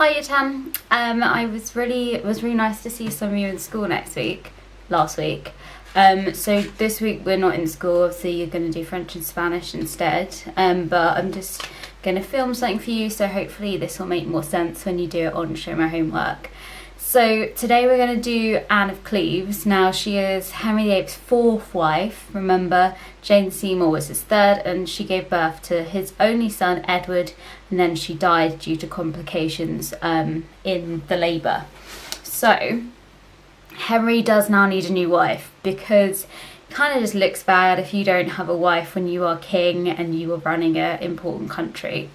Hiya Tam. It was really nice to see some of you in school last week. So this week we're not in school, obviously you're going to do French and Spanish instead, but I'm just going to film something for you, so hopefully this will make more sense when you do it on Show My Homework. So today we're going to do Anne of Cleves. Now she is Henry VIII's fourth wife. Remember, Jane Seymour was his third, and she gave birth to his only son Edward, and then she died due to complications in the labour. So Henry does now need a new wife, because it kind of just looks bad if you don't have a wife when you are king and you are running an important country.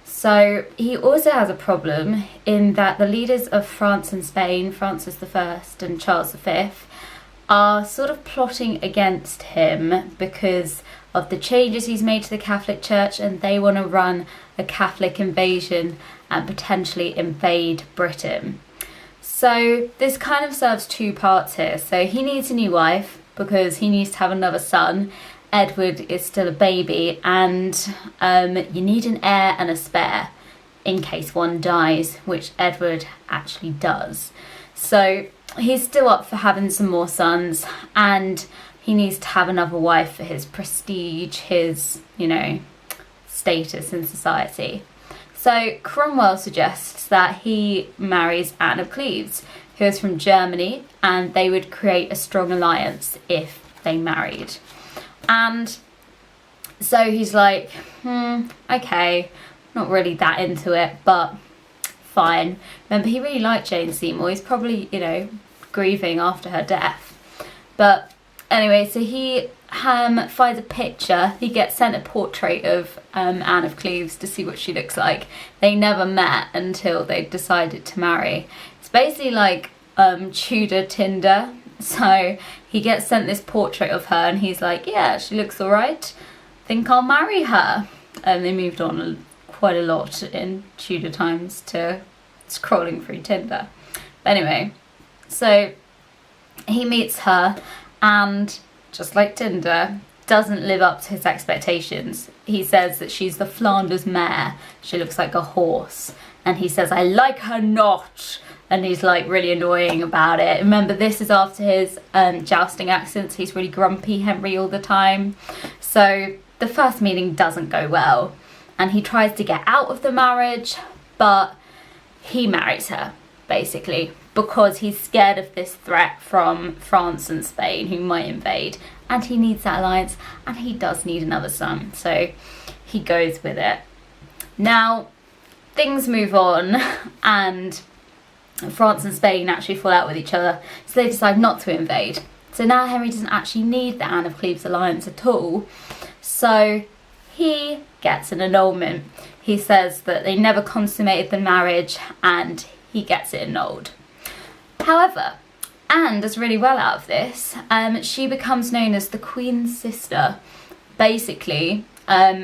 So he also has a problem in that the leaders of France and Spain, Francis I and Charles V, are sort of plotting against him because of the changes he's made to the Catholic Church, and they want to run a Catholic invasion and potentially invade Britain. So this kind of serves two parts here. So he needs a new wife because he needs to have another son. Edward is still a baby, and you need an heir and a spare in case one dies, which Edward actually does. So he's still up for having some more sons, and he needs to have another wife for his prestige, his, status in society. So Cromwell suggests that he marries Anne of Cleves, who is from Germany, and they would create a strong alliance if they married. And so he's like, okay, not really that into it, but fine. Remember, he really liked Jane Seymour. He's probably, grieving after her death. But anyway, so he finds a picture. He gets sent a portrait of Anne of Cleves to see what she looks like. They never met until they decided to marry. It's basically like Tudor Tinder. So he gets sent this portrait of her, and he's like, yeah, she looks alright, think I'll marry her. And they moved on quite a lot in Tudor times to scrolling through Tinder. But anyway, so he meets her, and just like Tinder, doesn't live up to his expectations. He says that she's the Flanders mare, she looks like a horse, and he says, I like her not. And he's like really annoying about it. Remember, this is after his jousting accidents. He's really grumpy, Henry, all the time. So the first meeting doesn't go well, and he tries to get out of the marriage, but he marries her basically because he's scared of this threat from France and Spain who might invade, and he needs that alliance, and he does need another son, so he goes with it. Now things move on, and France and Spain actually fall out with each other, so they decide not to invade. So now Henry doesn't actually need the Anne of Cleves alliance at all, so he gets an annulment. He says that they never consummated the marriage, and he gets it annulled. However, Anne does really well out of this. She becomes known as the Queen's sister. Basically,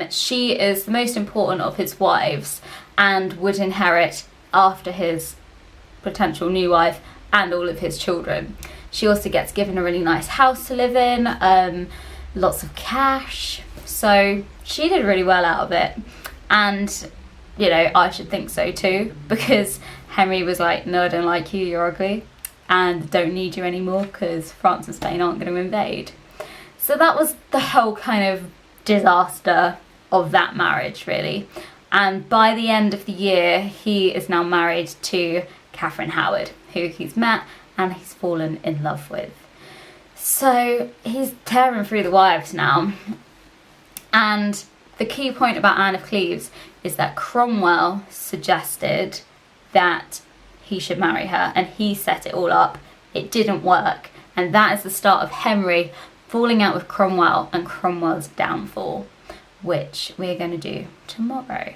she is the most important of his wives and would inherit after his potential new wife and all of his children. She also gets given a really nice house to live in, lots of cash, so she did really well out of it. And I should think so too, because Henry was like, no, I don't like you, you're ugly, and don't need you anymore because France and Spain aren't going to invade. So that was the whole kind of disaster of that marriage, really. And by the end of the year, he is now married to Catherine Howard, who he's met and he's fallen in love with. So he's tearing through the wives now. And the key point about Anne of Cleves is that Cromwell suggested that he should marry her, and he set it all up. It didn't work, and that is the start of Henry falling out with Cromwell and Cromwell's downfall, which we're going to do tomorrow.